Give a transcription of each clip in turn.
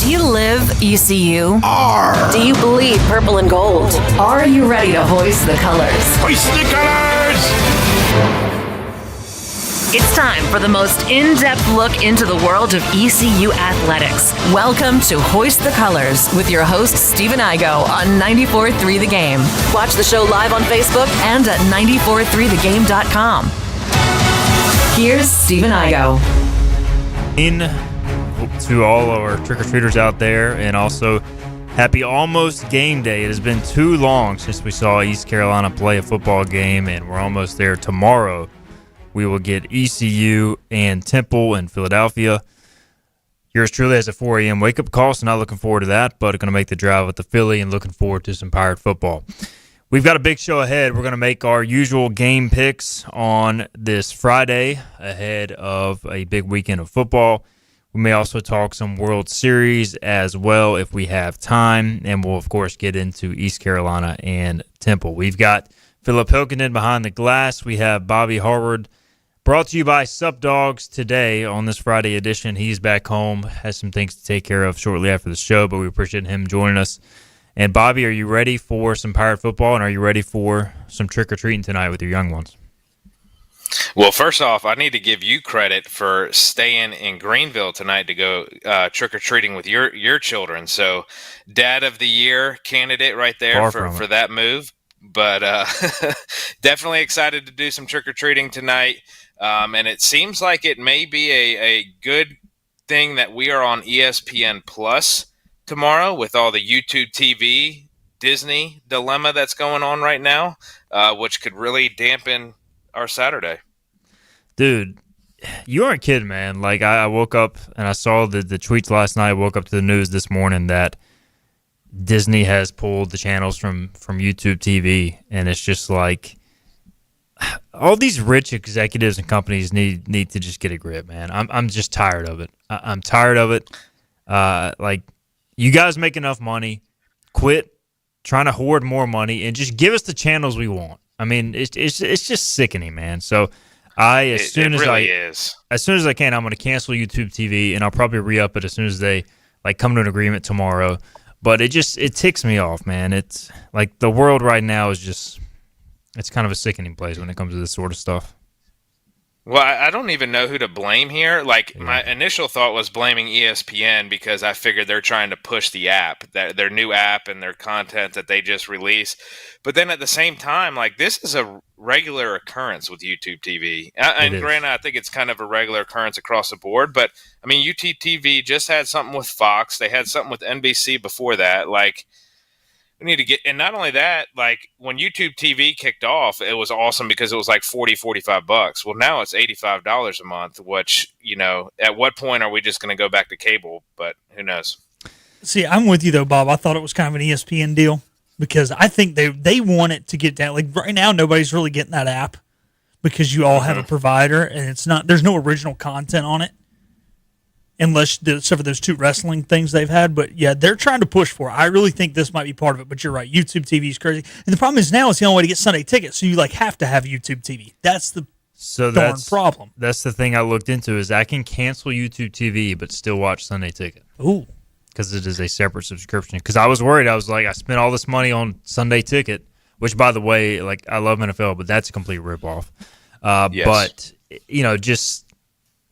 Do you live ECU? R. Do you bleed purple and gold? Are you ready to hoist the colors? Hoist the colors! It's time for the most in-depth look into the world of ECU athletics. Welcome to Hoist the Colors with your host, Stephen Igo on 94.3 The Game. Watch the show live on Facebook and at 943thegame.com. Here's Stephen Igo. To all of our trick-or-treaters out there, and also happy almost game day. It has been too long since we saw East Carolina play a football game, and we're almost there. Tomorrow we will get ECU and Temple in Philadelphia. Yours truly has a 4 a.m. wake-up call, so not looking forward to that, but going to make the drive with the Philly and looking forward to some Pirate football. We've got a big show ahead. We're going to make our usual game picks on this Friday ahead of a big weekend of football. We may also talk some World Series as well if we have time, and we'll, of course, get into East Carolina and Temple. We've got Philip Hilkenden behind the glass. We have Bobby Harward, brought to you by Sup Dogs today on this Friday edition. He's back home, has some things to take care of shortly after the show, but we appreciate him joining us. And, Bobby, are you ready for some Pirate football, and are you ready for some trick-or-treating tonight with your young ones? Well, first off, I need to give you credit for staying in Greenville tonight to go trick-or-treating with your children. So, Dad of the Year candidate right there for that move. But definitely excited to do some trick-or-treating tonight. And it seems like it may be a good thing that we are on ESPN Plus tomorrow with all the YouTube TV Disney dilemma that's going on right now, which could really dampen our Saturday. Dude, you aren't kidding, man. Like, I woke up and I saw the tweets last night. I woke up to the news this morning that Disney has pulled the channels from YouTube TV, and it's just like all these rich executives and companies need to just get a grip, man. I'm just tired of it. I'm tired of it. Like, you guys make enough money. Quit trying to hoard more money and just give us the channels we want. I mean, it's just sickening, man. So as soon as I can, I'm going to cancel YouTube TV, and I'll probably re-up it as soon as they come to an agreement tomorrow. But it ticks me off, man. It's like the world right now is just, it's kind of a sickening place when it comes to this sort of stuff. Well, I don't even know who to blame here. My initial thought was blaming ESPN because I figured they're trying to push the app, their new app and their content that they just released. But then at the same time, this is a regular occurrence with YouTube TV. And granted, I think it's kind of a regular occurrence across the board. But, I mean, YouTube TV just had something with Fox. They had something with NBC before that. We need to get, and not only that, when YouTube TV kicked off, it was awesome because it was $45. Well, now it's $85 a month, which, at what point are we just going to go back to cable? But who knows? See, I'm with you though, Bob. I thought it was kind of an ESPN deal because I think they want it to get down. Right now, nobody's really getting that app because you all have a provider and there's no original content on it. Unless some of those two wrestling things they've had. But, yeah, they're trying to push for it. I really think this might be part of it, but you're right. YouTube TV is crazy. And the problem is now it's the only way to get Sunday tickets, so you, have to have YouTube TV. That's the darn problem. That's the thing I looked into is I can cancel YouTube TV but still watch Sunday Ticket. Ooh. Because it is a separate subscription. Because I was worried. I was like, I spent all this money on Sunday Ticket, which, by the way, I love NFL, but that's a complete ripoff. Yes. But, just...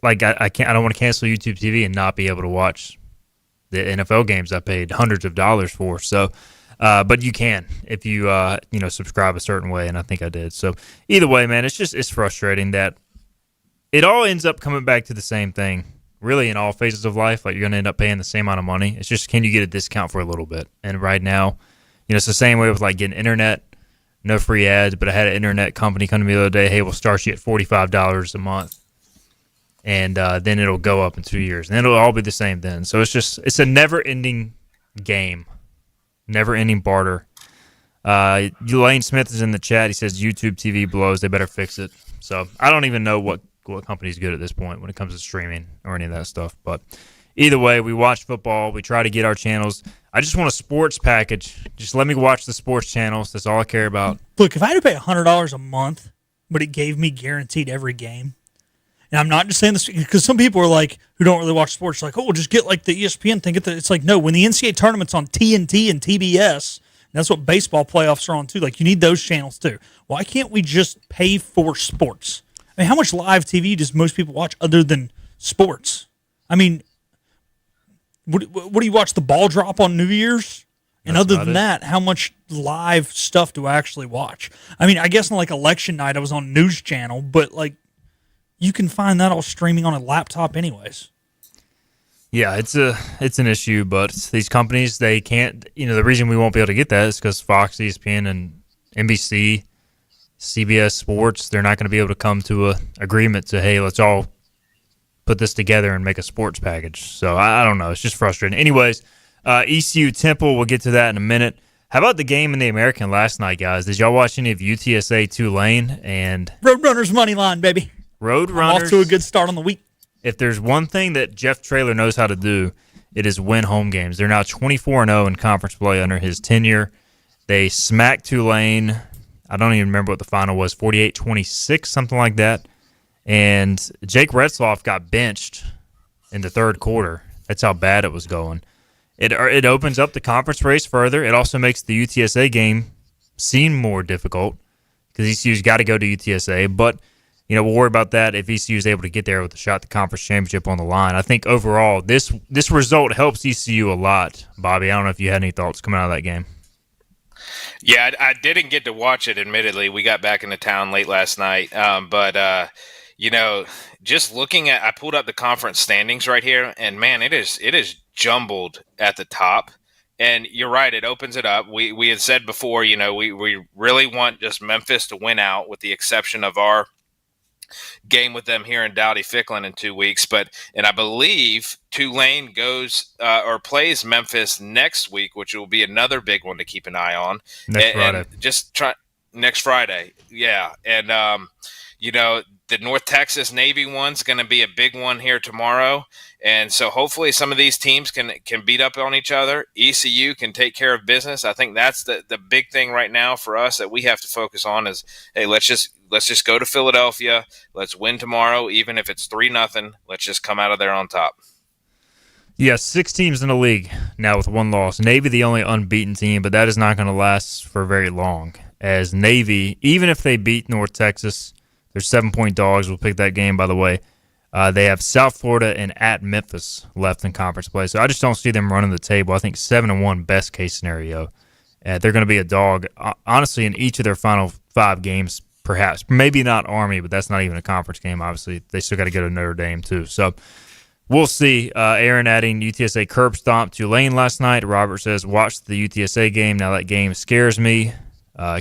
I don't want to cancel YouTube TV and not be able to watch the NFL games I paid hundreds of dollars for. So, but you can if you subscribe a certain way, and I think I did. So either way, man, it's frustrating that it all ends up coming back to the same thing. Really, in all phases of life, you're going to end up paying the same amount of money. It's just, can you get a discount for a little bit? And right now, it's the same way with getting internet, no free ads. But I had an internet company come to me the other day. Hey, we'll start you at $45 a month. And then it'll go up in 2 years. And it'll all be the same then. So it's a never-ending game, never-ending barter. Elaine Smith is in the chat. He says YouTube TV blows. They better fix it. So I don't even know what company's good at this point when it comes to streaming or any of that stuff. But either way, we watch football. We try to get our channels. I just want a sports package. Just let me watch the sports channels. That's all I care about. Look, if I had to pay $100 a month, but it gave me guaranteed every game, And I'm not just saying this because some people are like, who don't really watch sports, like, oh, just get like the ESPN thing. It's like, no, when the NCAA tournament's on TNT and TBS, and that's what baseball playoffs are on too. Like, you need those channels too. Why can't we just pay for sports? I mean, how much live TV does most people watch other than sports? I mean, what do you watch, the ball drop on New Year's? And other than that, how much live stuff do I actually watch? I mean, I guess on like election night, I was on News Channel, but like you can find that all streaming on a laptop anyways. Yeah, it's an issue, but these companies, they can't, the reason we won't be able to get that is because Fox, ESPN, and NBC, CBS Sports, they're not going to be able to come to a agreement to, hey, let's all put this together and make a sports package. So I don't know. It's just frustrating. Anyways, ECU-Temple, we'll get to that in a minute. How about the game in the American last night, guys? Did y'all watch any of UTSA Tulane? And Roadrunners money line, baby. Roadrunners. Off to a good start on the week. If there's one thing that Jeff Traylor knows how to do, it is win home games. They're now 24-0 in conference play under his tenure. They smacked Tulane. I don't even remember what the final was, 48-26, something like that. And Jake Retzloff got benched in the third quarter. That's how bad it was going. It opens up the conference race further. It also makes the UTSA game seem more difficult because ECU's got to go to UTSA. But, we'll worry about that if ECU is able to get there with a shot at the conference championship on the line. I think overall this result helps ECU a lot. Bobby, I don't know if you had any thoughts coming out of that game. Yeah, I didn't get to watch it, admittedly. We got back into town late last night. But just looking at – I pulled up the conference standings right here, and, man, it is jumbled at the top. And you're right, it opens it up. We had said before, we really want just Memphis to win out with the exception of our game with them here in Dowdy-Ficklin in 2 weeks. And I believe Tulane goes or plays Memphis next week, which will be another big one to keep an eye on. Next Friday. Yeah. And, the North Texas Navy one's going to be a big one here tomorrow. And so hopefully some of these teams can beat up on each other. ECU can take care of business. I think that's the big thing right now for us that we have to focus on is, hey, let's just go to Philadelphia. Let's win tomorrow, even if it's 3-0. Let's just come out of there on top. Yeah, 6 teams in the league now with 1 loss. Navy the only unbeaten team, but that is not going to last for very long. As Navy, even if they beat North Texas, they're 7-point dogs. We'll pick that game, by the way. They have South Florida and at Memphis left in conference play. So I just don't see them running the table. I think 7-1 best case scenario. They're going to be a dog, honestly, in each of their final 5 games, perhaps. Maybe not Army, but that's not even a conference game, obviously. They still got to go to Notre Dame, too. So we'll see. Aaron adding UTSA curb stomp Tulane last night. Robert says, watch the UTSA game. Now that game scares me.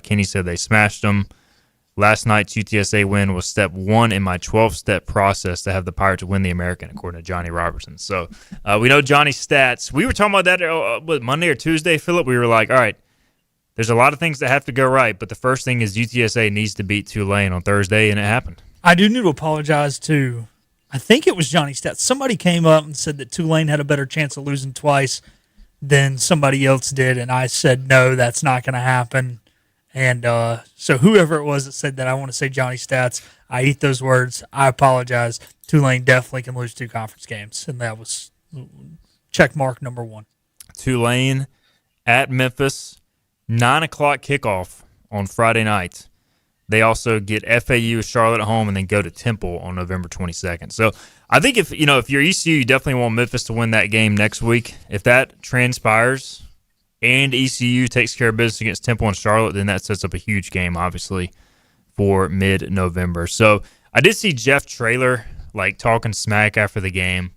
Kenny said they smashed them. Last night's UTSA win was step 1 in my 12-step process to have the Pirates win the American, according to Johnny Robertson. So we know Johnny's stats. We were talking about that Monday or Tuesday, Philip. We were like, all right, there's a lot of things that have to go right, but the first thing is UTSA needs to beat Tulane on Thursday, and it happened. I do need to apologize to, I think it was Johnny Stats. Somebody came up and said that Tulane had a better chance of losing twice than somebody else did, and I said, no, that's not going to happen. And so whoever it was that said that, I want to say Johnny Stats. I eat those words. I apologize. Tulane definitely can lose 2 conference games, and that was check mark number 1. Tulane at Memphis, 9 o'clock kickoff on Friday night. They also get FAU, Charlotte at home, and then go to Temple on November 22nd. So I think if you're ECU, you definitely want Memphis to win that game next week. If that transpires and ECU takes care of business against Temple and Charlotte, then that sets up a huge game, obviously, for mid-November. So I did see Jeff Traylor talking smack after the game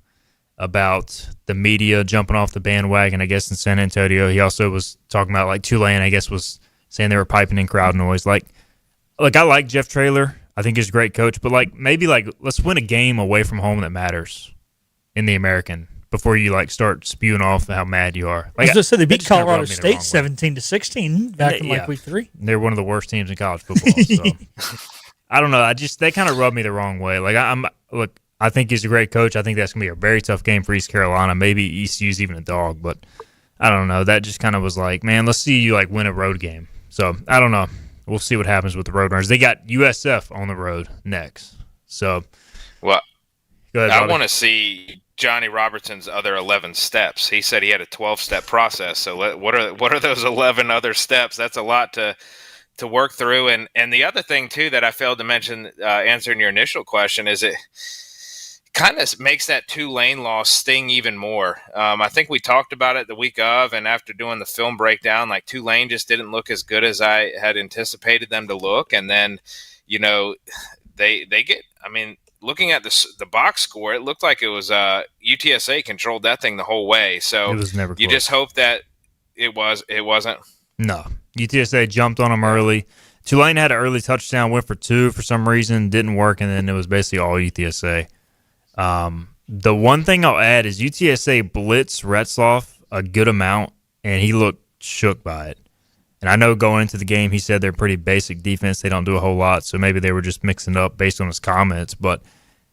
about the media jumping off the bandwagon, I guess, in San Antonio. He also was talking about Tulane, I guess, was saying they were piping in crowd noise. I like Jeff Traylor. I think he's a great coach, but maybe let's win a game away from home that matters in the American before you start spewing off how mad you are. I was just saying they beat Colorado State 17-16 back in week 3. They're one of the worst teams in college football. So I don't know. They kind of rubbed me the wrong way. I think he's a great coach. I think that's gonna be a very tough game for East Carolina. Maybe ECU's even a dog, but I don't know. That just kind of was man, let's see you win a road game. So I don't know. We'll see what happens with the Roadrunners. They got USF on the road next. So Well, Go ahead, I Bobby. want to see Johnny Robertson's other 11 steps. He said he had a 12-step process. So what are those 11 other steps? That's a lot to work through. And the other thing too that I failed to mention answering your initial question is it kind of makes that Tulane loss sting even more. I think we talked about it the week of, and after doing the film breakdown, like Tulane just didn't look as good as I had anticipated them to look. And then, they get. I mean, looking at the box score, it looked like it was UTSA controlled that thing the whole way. So It was never you close. just hope that it wasn't. No. UTSA jumped on them early. Tulane had an early touchdown, went for 2 for some reason, didn't work, and then it was basically all UTSA. The one thing I'll add is UTSA blitzed Retzloff a good amount, and he looked shook by it. And I know going into the game, he said they're pretty basic defense. They don't do a whole lot, so maybe they were just mixing up based on his comments. But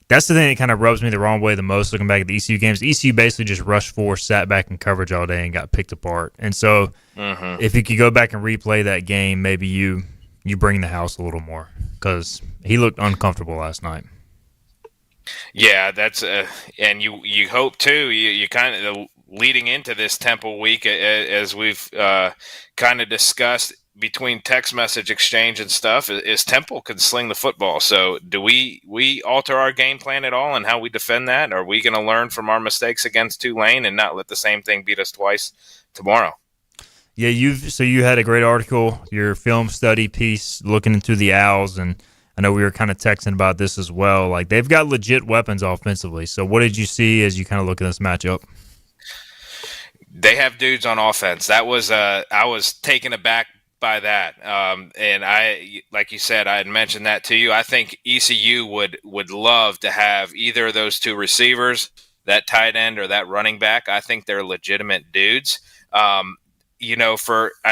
that's the thing that kind of rubs me the wrong way the most looking back at the ECU games. ECU basically just rushed 4, sat back in coverage all day, and got picked apart. And so if you could go back and replay that game, maybe you bring the house a little more because he looked uncomfortable last night. Yeah, that's and you hope too. You kind of leading into this Temple week, as we've kind of discussed between text message exchange and stuff, is Temple can sling the football. So do we alter our game plan at all and how we defend that? Are we going to learn from our mistakes against Tulane and not let the same thing beat us twice tomorrow? Yeah, you had a great article, your film study piece looking into the Owls, and I know we were kind of texting about this as well. Like, they've got legit weapons offensively. So what did you see as you kind of look at this matchup? They have dudes on offense. That was I was taken aback by that. And I, like you said, I had mentioned that to you. I think ECU would love to have either of those two receivers, that tight end or that running back. I think they're legitimate dudes. I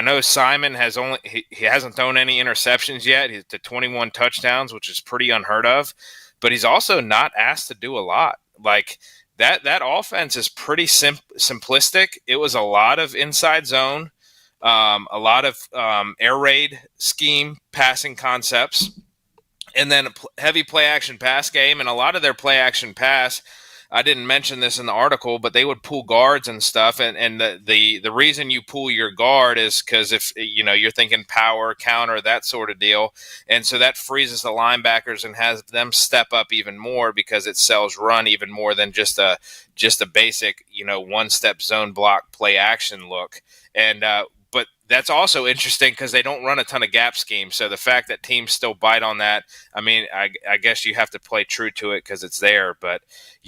know Simon he hasn't thrown any interceptions yet. He's to 21 touchdowns, which is pretty unheard of, but he's also not asked to do a lot. Like that offense is pretty simplistic. It was a lot of inside zone, a lot of air raid scheme passing concepts, and then a heavy play action pass game. And a lot of their play action pass, I didn't mention this in the article, but they would pull guards and stuff. And the reason you pull your guard is because if you're thinking power, counter, that sort of deal. And so that freezes the linebackers and has them step up even more because it sells run even more than just a basic, one-step zone block play action look. And but that's also interesting because they don't run a ton of gap schemes. So the fact that teams still bite on that, I mean, I guess you have to play true to it because it's there. But,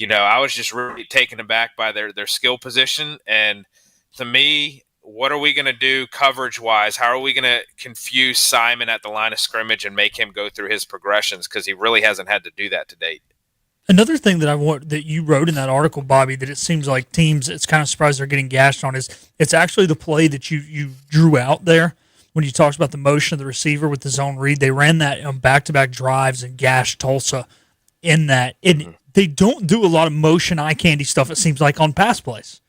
I was just really taken aback by their skill position. And to me, what are we going to do coverage-wise? How are we going to confuse Simon at the line of scrimmage and make him go through his progressions? Because he really hasn't had to do that to date. Another thing that you wrote in that article, Bobby, that it seems like teams, it's kind of surprised they're getting gashed on, is it's actually the play that you drew out there when you talked about the motion of the receiver with the zone read. They ran that on back-to-back drives and gashed Tulsa in that. They don't do a lot of motion eye candy stuff, it seems like, on pass plays.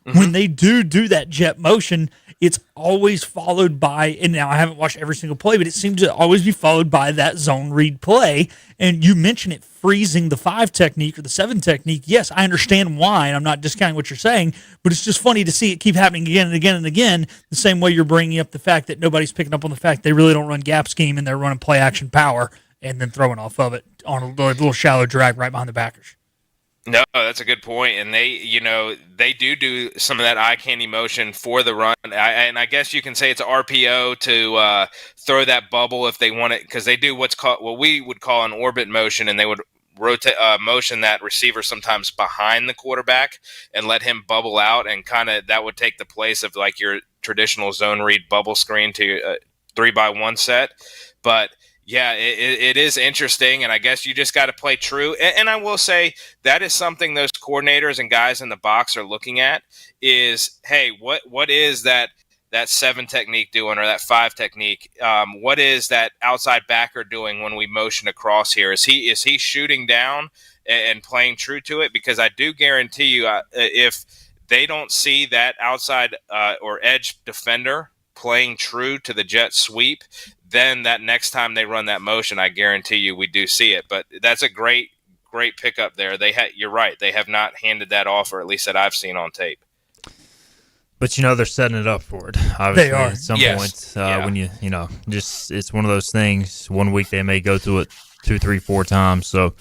When they do that jet motion, it's always followed by, and now I haven't watched every single play, but it seems to always be followed by that zone read play. And you mentioned it freezing the 5 technique or the 7 technique. Yes, I understand why, and I'm not discounting what you're saying, but it's just funny to see it keep happening again and again and again, the same way you're bringing up the fact that nobody's picking up on the fact they really don't run gap scheme and they're running play action power and then throwing off of it on a little shallow drag right behind the backers. No, that's a good point. And they do some of that eye candy motion for the run. And I guess you can say it's an RPO to throw that bubble if they want it, because they do what we would call an orbit motion, and they would rotate motion that receiver sometimes behind the quarterback and let him bubble out, and kind of that would take the place of like your traditional zone read bubble screen to 3-by-1 set. But yeah, it is interesting, and I guess you just got to play true. And I will say that is something those coordinators and guys in the box are looking at is, hey, what is that 7 technique doing, or that 5 technique? What is that outside backer doing when we motion across here? Is he shooting down and playing true to it? Because I do guarantee you, if they don't see that outside or edge defender playing true to the jet sweep, then that next time they run that motion, I guarantee you we do see it. But that's a great great pickup there. You're right. They have not handed that off, or at least that I've seen on tape. But, they're setting it up for it. Obviously, They are. at some Yes. point, when it's one of those things. 1 week they may go through it 2, 3, 4 times. So,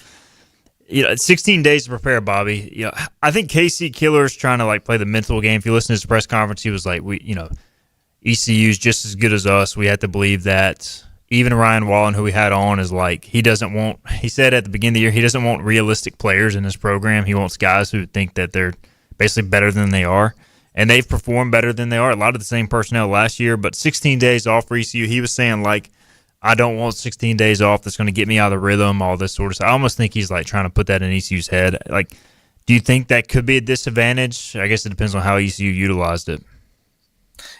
16 days to prepare, Bobby. I think Casey Killer's trying to play the mental game. If you listen to his press conference, he was like, ECU's just as good as us. We have to believe that. Even Ryan Wallen, who we had on, is he said at the beginning of the year, he doesn't want realistic players in his program. He wants guys who think that they're basically better than they are. And they've performed better than they are. A lot of the same personnel last year, but 16 days off for ECU. He was saying, I don't want 16 days off that's going to get me out of the rhythm, all this sort of stuff. I almost think he's trying to put that in ECU's head. Do you think that could be a disadvantage? I guess it depends on how ECU utilized it.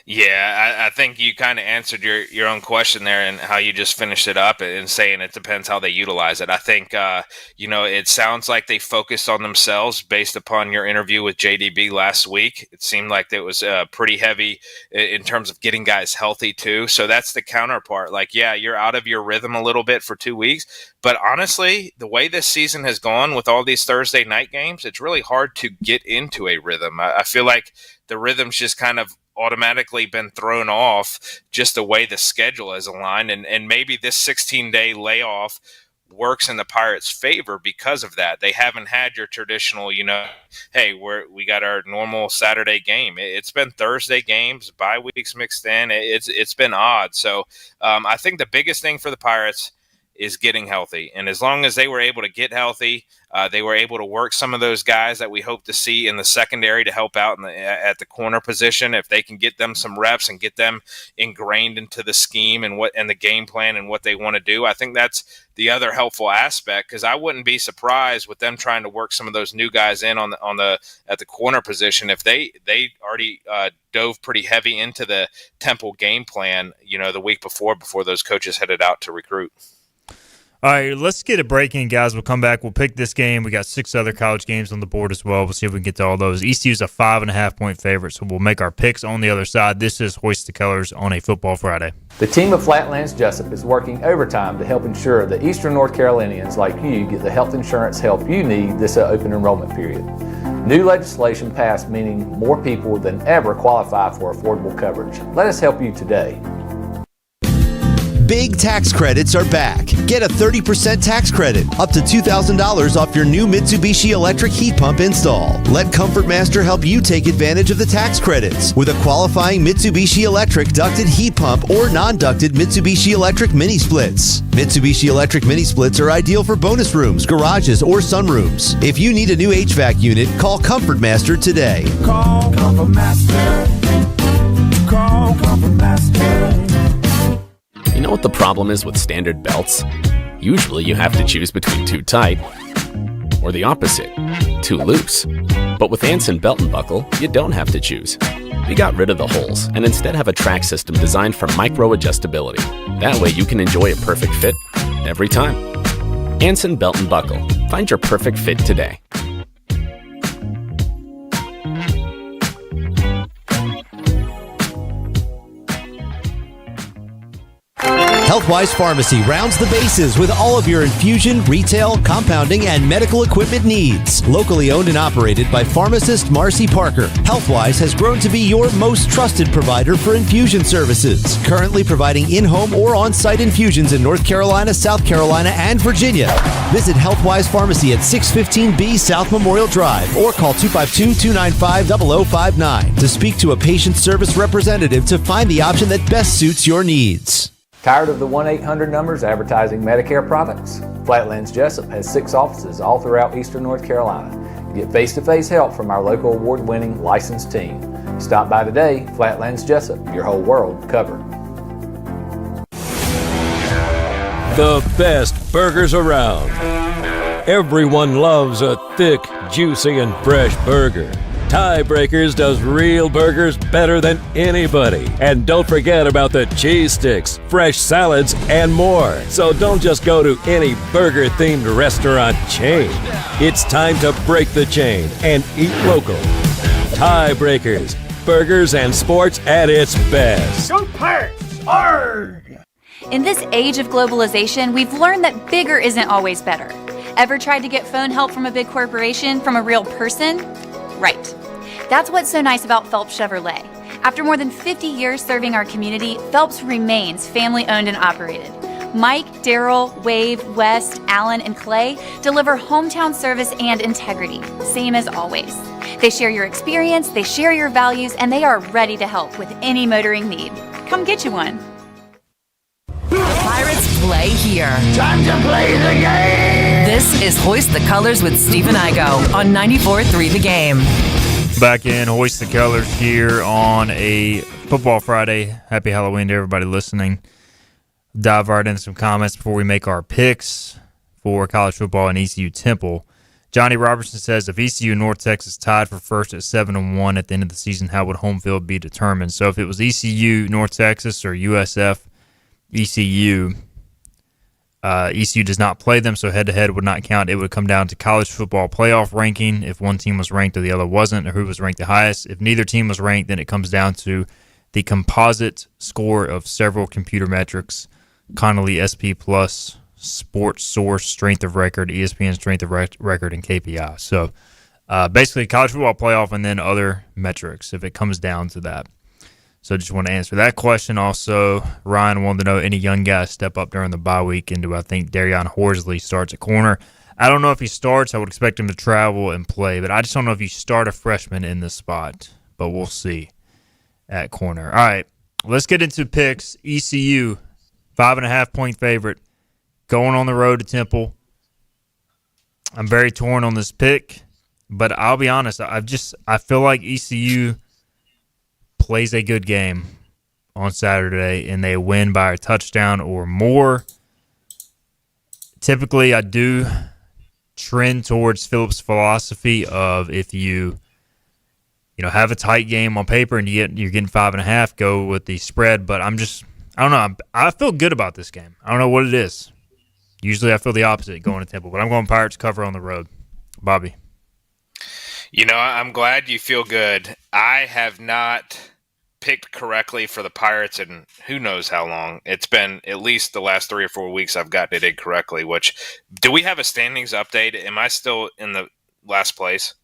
Yeah, I think you kind of answered your own question there and how you just finished it up and saying it depends how they utilize it. I think, it sounds like they focused on themselves based upon your interview with JDB last week. It seemed like it was pretty heavy in terms of getting guys healthy too. So that's the counterpart. You're out of your rhythm a little bit for 2 weeks. But honestly, the way this season has gone with all these Thursday night games, it's really hard to get into a rhythm. I feel like the rhythm's just kind of automatically been thrown off just the way the schedule is aligned. And maybe this 16-day layoff works in the Pirates' favor because of that. They haven't had your traditional, hey, we got our normal Saturday game. It's been Thursday games, bye weeks mixed in. It's been odd. So I think the biggest thing for the Pirates is getting healthy. And as long as they were able to get healthy, they were able to work some of those guys that we hope to see in the secondary to help out at the corner position. If they can get them some reps and get them ingrained into the scheme and the game plan and what they want to do, I think that's the other helpful aspect, because I wouldn't be surprised with them trying to work some of those new guys in at the corner position if they already dove pretty heavy into the Temple game plan, the week before those coaches headed out to recruit. All right, let's get a break in, guys. We'll come back. We'll pick this game. We got 6 other college games on the board as well. We'll see if we can get to all those. ECU's a 5.5-point favorite, so we'll make our picks on the other side. This is Hoist the Colors on a Football Friday. The team of Flatlands Jessup is working overtime to help ensure that Eastern North Carolinians like you get the health insurance help you need this open enrollment period. New legislation passed, meaning more people than ever qualify for affordable coverage. Let us help you today. Big tax credits are back. Get a 30% tax credit, up to $2,000 off your new Mitsubishi electric heat pump install. Let Comfort Master help you take advantage of the tax credits with a qualifying Mitsubishi electric ducted heat pump or non-ducted Mitsubishi electric mini splits. Mitsubishi electric mini splits are ideal for bonus rooms, garages, or sunrooms. If you need a new HVAC unit, call Comfort Master today. Call Comfort Master. Call Comfort Master. You know what the problem is with standard belts? Usually you have to choose between too tight or the opposite, too loose. But with Anson Belt & Buckle, you don't have to choose. We got rid of the holes and instead have a track system designed for micro-adjustability. That way you can enjoy a perfect fit every time. Anson Belt & Buckle. Find your perfect fit today. Healthwise Pharmacy rounds the bases with all of your infusion, retail, compounding, and medical equipment needs. Locally owned and operated by pharmacist Marcy Parker, Healthwise has grown to be your most trusted provider for infusion services. Currently providing in-home or on-site infusions in North Carolina, South Carolina, and Virginia. Visit Healthwise Pharmacy at 615B South Memorial Drive or call 252-295-0059 to speak to a patient service representative to find the option that best suits your needs. Tired of the 1-800 numbers advertising Medicare products? Flatlands Jessup has 6 offices all throughout Eastern North Carolina. You get face-to-face help from our local award-winning licensed team. Stop by today. Flatlands Jessup, your whole world covered. The best burgers around. Everyone loves a thick, juicy, and fresh burger. Tiebreakers does real burgers better than anybody. And don't forget about the cheese sticks, fresh salads, and more. So don't just go to any burger-themed restaurant chain. It's time to break the chain and eat local. Tiebreakers, burgers and sports at its best. Go Pirates! Arrgh! In this age of globalization, we've learned that bigger isn't always better. Ever tried to get phone help from a big corporation from a real person? Right. That's what's so nice about Phelps Chevrolet. After more than 50 years serving our community, Phelps remains family-owned and operated. Mike, Daryl, Wave, West, Alan, and Clay deliver hometown service and integrity, same as always. They share your experience, they share your values, and they are ready to help with any motoring need. Come get you one. Pirates play here. Time to play the game. This is Hoist the Colors with Stephen Igo on 94.3 The Game. Back in Hoist the Colors here on a Football Friday. Happy Halloween to everybody listening. Dive right into some comments before we make our picks for college football and ECU-Temple. Johnny Robertson says, if ECU and North Texas tied for first at 7-1 at the end of the season, how would home field be determined? So if it was ECU, North Texas, or USF, ECU, ECU does not play them, so head-to-head would not count. It would come down to college football playoff ranking, if one team was ranked or the other wasn't, or who was ranked the highest. If neither team was ranked, then it comes down to the composite score of several computer metrics, Connolly SP Plus, Sports Source, Strength of Record, ESPN Strength of Record, and KPI. So basically college football playoff and then other metrics if it comes down to that. So just want to answer that question. Also, Ryan wanted to know any young guys step up during the bye week, and do I think Darion Horsley starts at corner? I don't know if he starts. I would expect him to travel and play, but I just don't know if you start a freshman in this spot, but we'll see at corner. All right, let's get into picks. ECU, 5.5-point favorite, going on the road to Temple. I'm very torn on this pick, but I'll be honest. I feel like ECU plays a good game on Saturday and they win by a touchdown or more. Typically, I do trend towards Phillips' philosophy of if you have a tight game on paper and you're getting 5.5, go with the spread. But I don't know. I feel good about this game. I don't know what it is. Usually I feel the opposite going to Temple, but I'm going Pirates cover on the road. Bobby. I'm glad you feel good. I have not picked correctly for the Pirates in who knows how long. It's been at least the last 3 or 4 weeks I've gotten it incorrectly, do we have a standings update? Am I still in the last place?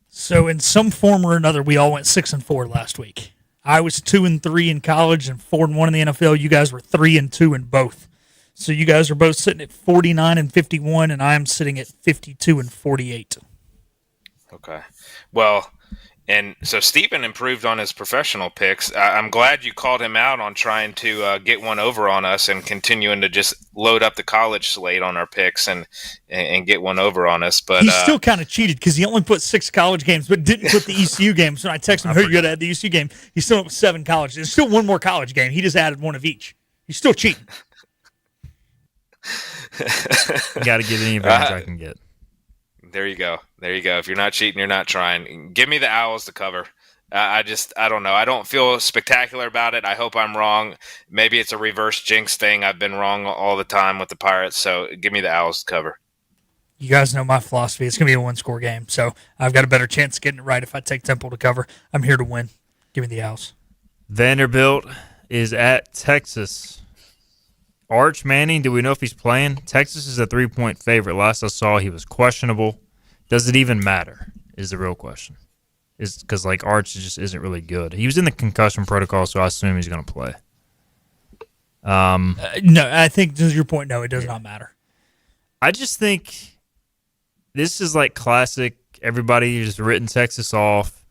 So in some form or another, we all went 6-4 last week. I was 2-3 in college and 4-1 in the NFL. You guys were 3-2 in both. So you guys are both sitting at 49-51, and I'm sitting at 52-48. Okay. Well, and so Stephen improved on his professional picks. I'm glad you called him out on trying to get one over on us and continuing to just load up the college slate on our picks and get one over on us. But he still kind of cheated because he only put 6 college games, but didn't put the ECU games. So I texted him, "Hey, you got to add the ECU game." He's still up with 7 college. There's still one more college game. He just added one of each. He's still cheating. Got to get any advantage I can get. There you go. If you're not cheating, you're not trying. Give me the Owls to cover. I don't know. I don't feel spectacular about it. I hope I'm wrong. Maybe it's a reverse jinx thing. I've been wrong all the time with the Pirates, so give me the Owls to cover. You guys know my philosophy. It's going to be a one-score game, so I've got a better chance of getting it right if I take Temple to cover. I'm here to win. Give me the Owls. Vanderbilt is at Texas. Arch Manning, do we know if he's playing? Texas is a 3-point favorite. Last I saw, he was questionable. Does it even matter is the real question. Is because, Arch just isn't really good. He was in the concussion protocol, so I assume he's going to play. No, I think, to your point, no, it does not matter. I just think this is classic. Everybody just written Texas off.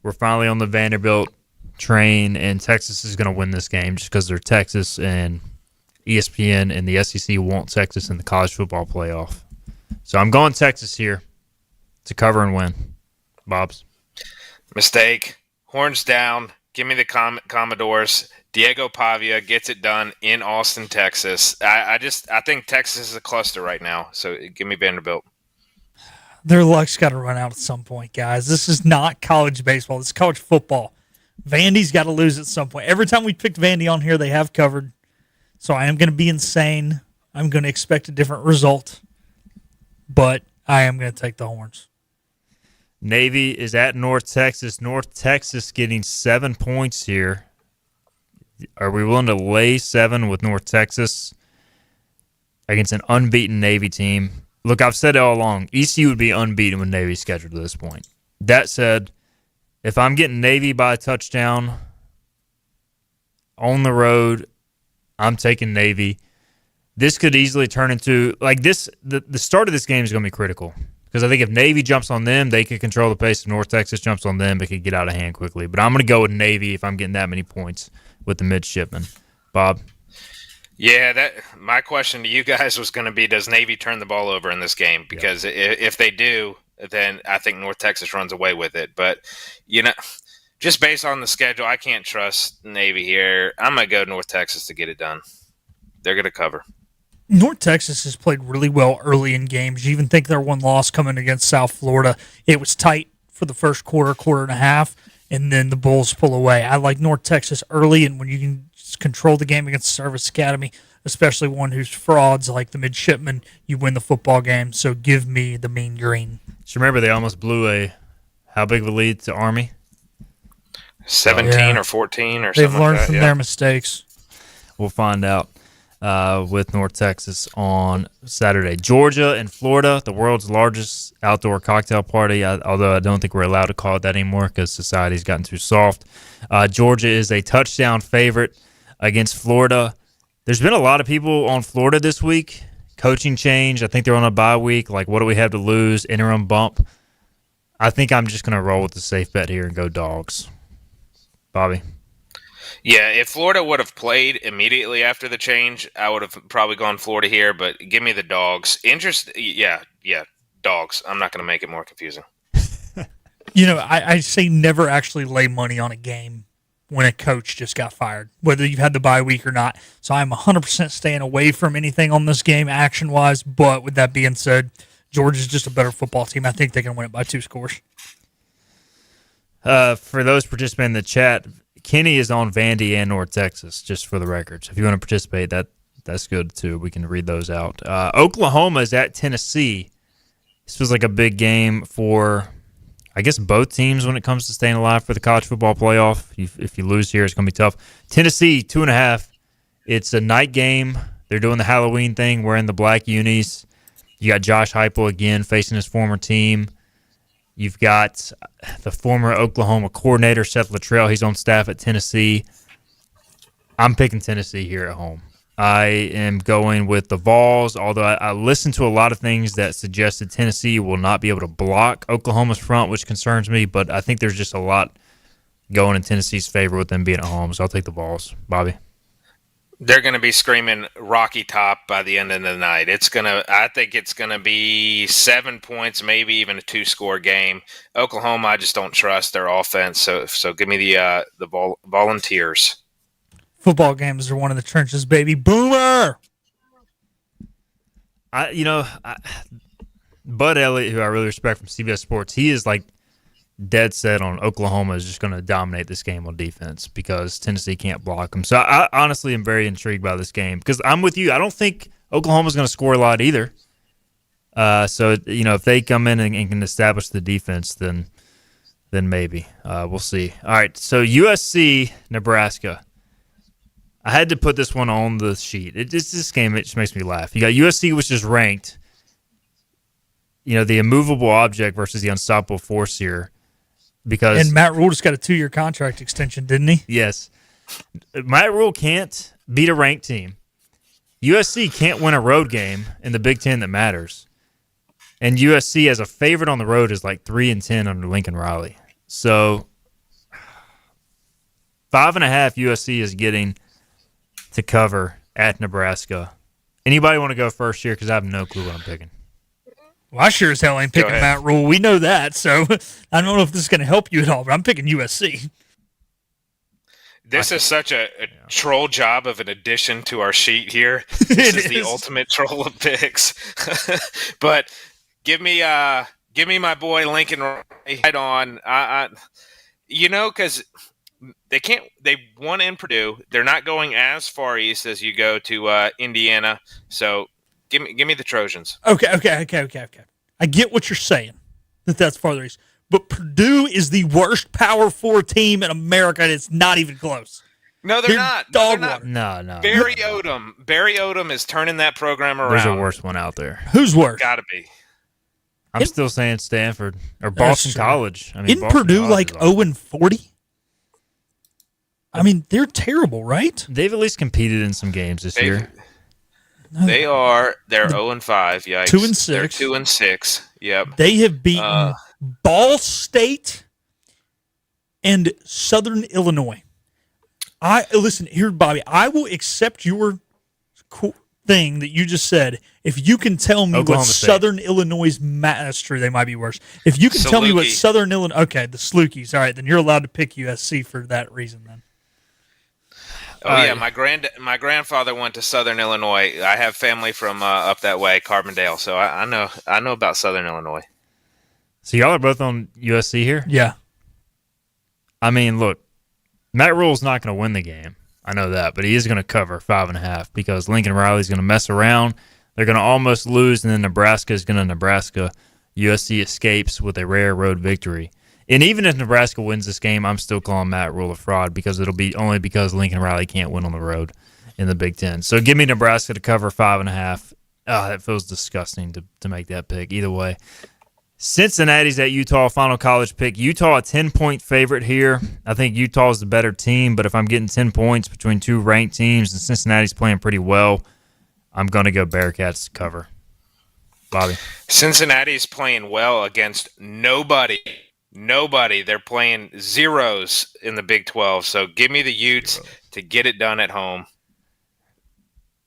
We're finally on the Vanderbilt train, and Texas is going to win this game just because they're Texas, and ESPN and the SEC want Texas in the college football playoff. So I'm going Texas here to cover and win. Bob's. Mistake. Horns down. Give me the Commodores. Diego Pavia gets it done in Austin, Texas. I think Texas is a cluster right now, so give me Vanderbilt. Their luck's got to run out at some point, guys. This is not college baseball. This is college football. Vandy's got to lose at some point. Every time we picked Vandy on here, they have covered. So I am going to be insane. I'm going to expect a different result. But I am going to take the Horns. Navy is at North Texas. North Texas getting 7 points here. Are we willing to lay 7 with North Texas? against an unbeaten Navy team. Look, I've said it all along. ECU would be unbeaten with Navy scheduled to this point. That said, if I'm getting Navy by a touchdown on the road, I'm taking Navy. This could easily turn into like this. The start of this game is going to be critical because I think if Navy jumps on them, they could control the pace. If North Texas jumps on them, it could get out of hand quickly. But I'm going to go with Navy if I'm getting that many points with the midshipmen. Bob? Yeah, my question to you guys was going to be, does Navy turn the ball over in this game? Because if they do, then I think North Texas runs away with it. But, just based on the schedule, I can't trust Navy here. I'm going to go North Texas to get it done. They're going to cover. North Texas has played really well early in games. You even think their one loss coming against South Florida, it was tight for the first quarter and a half, and then the Bulls pull away. I like North Texas early, and when you can control the game against Service Academy, especially one who's frauds like the midshipmen, you win the football game. So give me the Mean Green. Just remember, they almost blew how big of a lead to Army? 17 or 14 or They've something learned like that. from their mistakes. We'll find out with North Texas on Saturday. Georgia and Florida, the world's largest outdoor cocktail party, although I don't think we're allowed to call it that anymore because society's gotten too soft. Georgia is a touchdown favorite against Florida. There's been a lot of people on Florida this week. Coaching change. I think they're on a bye week. Like, what do we have to lose? Interim bump. I think I'm just going to roll with the safe bet here and go Dogs. Bobby? Yeah, if Florida would have played immediately after the change, I would have probably gone Florida here, but give me the Dogs. Yeah, Dogs. I'm not going to make it more confusing. I say never actually lay money on a game when a coach just got fired, whether you've had the bye week or not. So I'm 100% staying away from anything on this game action-wise, but with that being said, Georgia's just a better football team. I think they can win it by 2 scores. For those participating in the chat, Kenny is on Vandy and North Texas, just for the record. So if you want to participate, that's good too. We can read those out. Oklahoma is at Tennessee. This was like a big game for, I guess, both teams when it comes to staying alive for the college football playoff. If you lose here, it's going to be tough. Tennessee, 2.5. It's a night game. They're doing the Halloween thing, wearing the black unis. You got Josh Heupel again facing his former team. You've got the former Oklahoma coordinator, Seth Luttrell. He's on staff at Tennessee. I'm picking Tennessee here at home. I am going with the Vols, although I listened to a lot of things that suggested Tennessee will not be able to block Oklahoma's front, which concerns me, but I think there's just a lot going in Tennessee's favor with them being at home, so I'll take the Vols. Bobby? They're going to be screaming Rocky Top by the end of the night. I think it's going to be 7 points, maybe even a 2-score game. Oklahoma, I just don't trust their offense, so give me the Volunteers. Football games are one of the trenches, baby. Boomer! Bud Elliott, who I really respect from CBS Sports, he is like dead set on Oklahoma is just going to dominate this game on defense because Tennessee can't block them. So I honestly am very intrigued by this game because I'm with you. I don't think Oklahoma's going to score a lot either. So if they come in and can establish the defense, then maybe. We'll see. All right, so USC, Nebraska. I had to put this one on the sheet. This game, it just makes me laugh. You got USC, which is ranked, the immovable object versus the unstoppable force here. And Matt Rule just got a 2-year contract extension, didn't he? Yes. Matt Rule can't beat a ranked team. USC can't win a road game in the Big Ten that matters. And USC as a favorite on the road is like 3-10 under Lincoln Riley. So 5.5 USC is getting to cover at Nebraska. Anybody want to go first here? Because I have no clue what I'm picking. Well, I sure as hell ain't picking Matt Rule. We know that, so I don't know if this is going to help you at all, but I'm picking USC. This is such a troll job of an addition to our sheet here. This is the ultimate troll of picks. But give me my boy Lincoln right on. Because they won in Purdue. They're not going as far east as you go to Indiana. So give me the Trojans. Okay. I get what you're saying, that's farther east. But Purdue is the worst Power 4 team in America, and it's not even close. No, they're not. No, Dog they're not. water. No. Barry Odom is turning that program around. There's a worse one out there. Who's worse? Gotta be. I'm still saying Stanford or Boston true. College. I mean, Isn't Boston Purdue College like is awesome. 0-40? I mean, they're terrible, right? They've at least competed in some games this year. They are. They're 0-5. Yikes. 2-6. They're 2-6. Yep. They have beaten Ball State and Southern Illinois. Listen here, Bobby. I will accept your thing that you just said if you can tell me Oklahoma what State. Southern Illinois' that's true. They might be worse. If you can tell me what Saluki. Southern Illinois, okay, the Salukis. All right, then you're allowed to pick USC for that reason. Then. Oh yeah, my grandfather went to Southern Illinois. I have family from up that way, Carbondale, so I know about Southern Illinois. So y'all are both on USC here? Yeah. I mean, look, Matt Rule's not going to win the game. I know that, but he is going to cover 5.5 because Lincoln Riley's going to mess around. They're going to almost lose, and then Nebraska is going to Nebraska. USC escapes with a rare road victory. And even if Nebraska wins this game, I'm still calling Matt Rule a fraud because it'll be only because Lincoln Riley can't win on the road in the Big Ten. So give me Nebraska to cover 5.5. That feels disgusting to make that pick. Either way, Cincinnati's at Utah, final college pick. Utah a 10-point favorite here. I think Utah's the better team, but if I'm getting 10 points between two ranked teams and Cincinnati's playing pretty well, I'm going to go Bearcats to cover. Bobby. Cincinnati's playing well against nobody. They're playing zeros in the Big 12. So give me the Utes to get it done at home.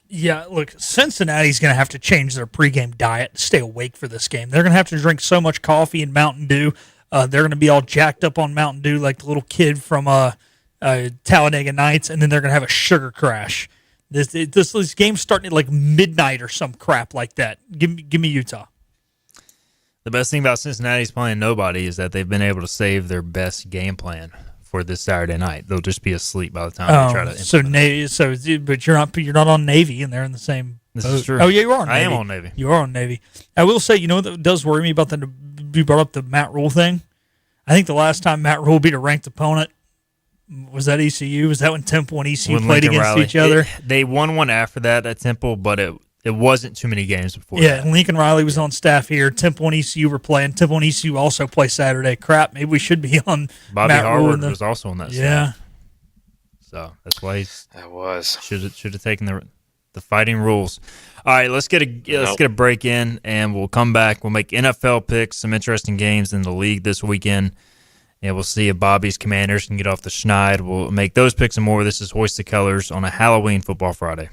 Yeah, look, Cincinnati's going to have to change their pregame diet to stay awake for this game. They're going to have to drink so much coffee and Mountain Dew. They're going to be all jacked up on Mountain Dew like the little kid from Talladega Nights, and then they're going to have a sugar crash. This game's starting at like midnight or some crap like that. Give me Utah. The best thing about Cincinnati's playing nobody is that they've been able to save their best game plan for this Saturday night. They'll just be asleep by the time they try to. But you're not on Navy, and they're in the same. This is true. Oh yeah, you are on Navy. I am on Navy. You are on Navy. I will say, you know what does worry me about you brought up the Matt Rule thing. I think the last time Matt Rule beat a ranked opponent was that ECU. Was that when Temple and ECU played Lincoln against Riley. each other? They won one after that at Temple, but it wasn't too many games before. Yeah, that. and Lincoln Riley was on staff here. Temple and ECU were playing. Temple and ECU also play Saturday. Crap, maybe we should be on. Bobby Matt Rule Harvard was also on that. Yeah. Side. So that's why That should have taken the fighting rules. All right, let's get a break in, and we'll come back. We'll make NFL picks, some interesting games in the league this weekend, and we'll see if Bobby's Commanders can get off the schneid. We'll make those picks and more. This is Hoist the Colors on a Halloween Football Friday.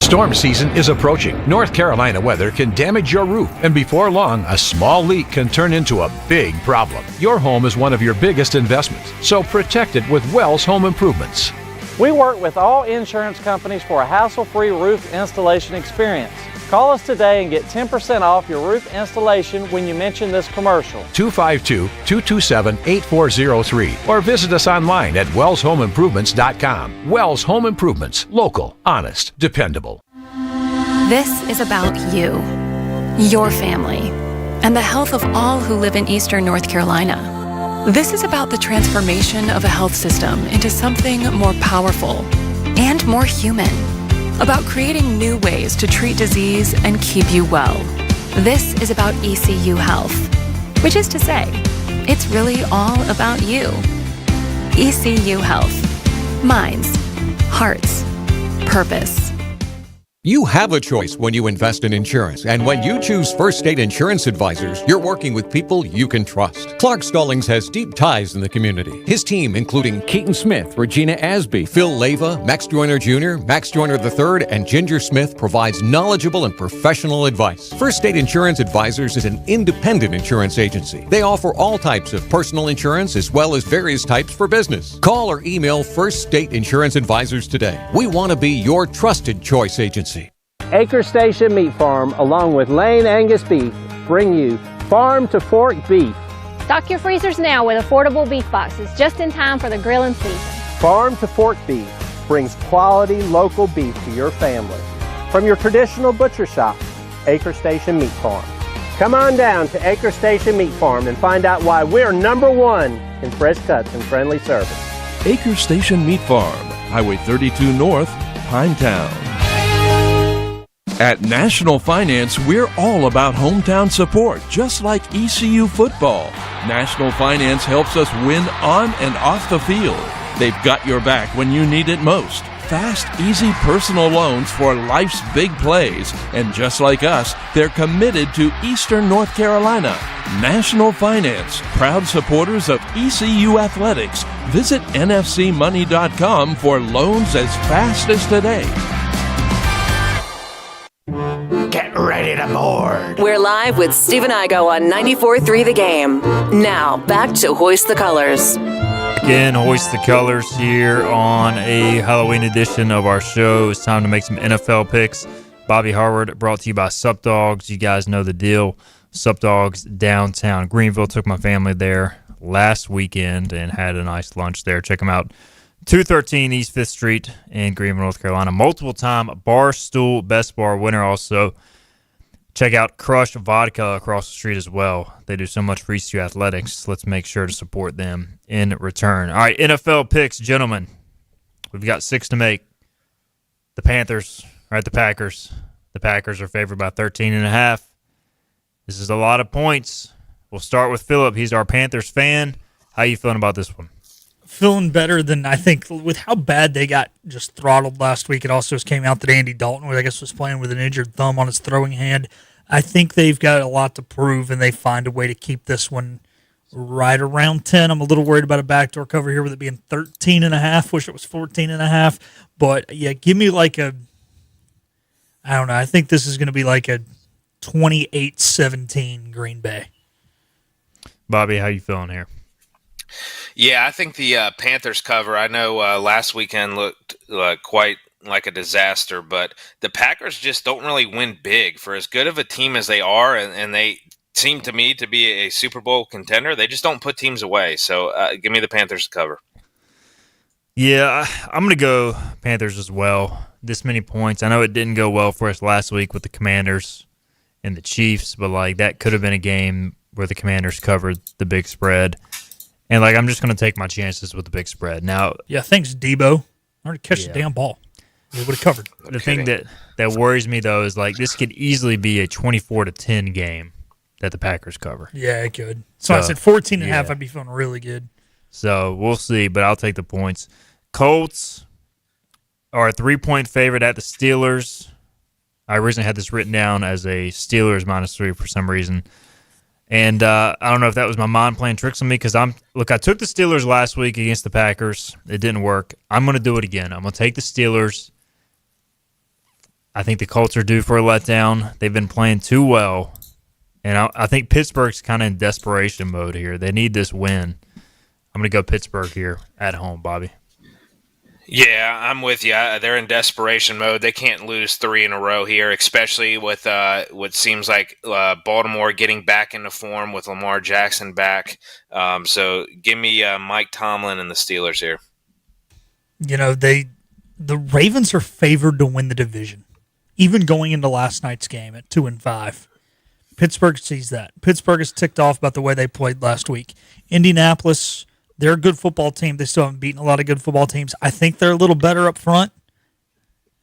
Storm season is approaching. North Carolina weather can damage your roof, and before long, a small leak can turn into a big problem. Your home is one of your biggest investments, so protect it with Wells Home Improvements. We work with all insurance companies for a hassle-free roof installation experience. Call us today and get 10% off your roof installation when you mention this commercial. 252-227-8403 or visit us online at wellshomeimprovements.com. Wells Home Improvements. Local, honest, dependable. This is about you, your family, and the health of all who live in Eastern North Carolina. This is about the transformation of a health system into something more powerful and more human. About creating new ways to treat disease and keep you well. This is about ECU Health, which is to say, it's really all about you. ECU Health. Minds, hearts, purpose. You have a choice when you invest in insurance, and when you choose First State Insurance Advisors, you're working with people you can trust. Clark Stallings has deep ties in the community. His team, including Keaton Smith, Regina Asby, Phil Leyva, Max Joyner Jr., Max Joyner III, and Ginger Smith, provides knowledgeable and professional advice. First State Insurance Advisors is an independent insurance agency. They offer all types of personal insurance as well as various types for business. Call or email First State Insurance Advisors today. We want to be your trusted choice agency. Acre Station Meat Farm, along with Lane Angus Beef, bring you Farm to Fork Beef. Stock your freezers now with affordable beef boxes just in time for the grilling season. Farm to Fork Beef brings quality local beef to your family. From your traditional butcher shop, Acre Station Meat Farm. Come on down to Acre Station Meat Farm and find out why we're #1 in fresh cuts and friendly service. Acre Station Meat Farm, Highway 32 North, Pinetown. At National Finance, we're all about hometown support, just like ECU football. National Finance helps us win on and off the field. They've got your back when you need it most. Fast, easy personal loans for life's big plays. And just like us, they're committed to Eastern North Carolina. National Finance, proud supporters of ECU Athletics. Visit nfcmoney.com for loans as fast as today. Get ready to board. We're live with Steve and Igo on 94.3 The Game. Now, back to Hoist the Colors. Again, Hoist the Colors here on a Halloween edition of our show. It's time to make some NFL picks. Bobby Harward, brought to you by Sup Dogs. You guys know the deal. Sup Dogs downtown Greenville. Took my family there last weekend and had a nice lunch there. Check them out. 213 East 5th Street in Greenville, North Carolina. Multiple-time Barstool Best Bar winner also. Check out Crush Vodka across the street as well. They do so much for ECU Athletics. Let's make sure to support them in return. All right, NFL picks, gentlemen. We've got 6 to make. The Panthers are at the Packers. The Packers are favored by 13.5. This is a lot of points. We'll start with Philip. He's our Panthers fan. How you feeling about this one? Feeling better than I think with how bad they got just throttled last week. It also came out that Andy Dalton, I guess, was playing with an injured thumb on his throwing hand. I think they've got a lot to prove, and they find a way to keep this one right around 10. I'm a little worried about a backdoor cover here with it being 13.5. Wish it was 14.5. But, yeah, give me like I don't know. I think this is going to be like a 28-17 Green Bay. Bobby, how you feeling here? Yeah, I think the Panthers cover. I know last weekend looked quite like a disaster, but the Packers just don't really win big. For as good of a team as they are, and they seem to me to be a Super Bowl contender, they just don't put teams away. So give me the Panthers to cover. Yeah, I'm going to go Panthers as well. This many points. I know it didn't go well for us last week with the Commanders and the Chiefs, but like that could have been a game where the Commanders covered the big spread. And, like, I'm just going to take my chances with the big spread. Now, yeah, thanks, Debo. I already catch the damn ball. They would have covered. The thing that worries me, though, is, like, this could easily be a 24-10 game that the Packers cover. Yeah, it could. So I said 14.5, I'd be feeling really good. So we'll see, but I'll take the points. Colts are a 3-point favorite at the Steelers. I originally had this written down as a Steelers -3 for some reason. And I don't know if that was my mind playing tricks on me because I took the Steelers last week against the Packers. It didn't work. I'm going to do it again. I'm going to take the Steelers. I think the Colts are due for a letdown. They've been playing too well. And I think Pittsburgh's kind of in desperation mode here. They need this win. I'm going to go Pittsburgh here at home, Bobby. Yeah, I'm with you. They're in desperation mode. They can't lose 3 in a row here, especially with what seems like Baltimore getting back into form with Lamar Jackson back. So give me Mike Tomlin and the Steelers here. You know, the Ravens are favored to win the division, even going into last night's game at 2-5. Pittsburgh sees that. Pittsburgh is ticked off about the way they played last week. Indianapolis, they're a good football team. They still haven't beaten a lot of good football teams. I think they're a little better up front.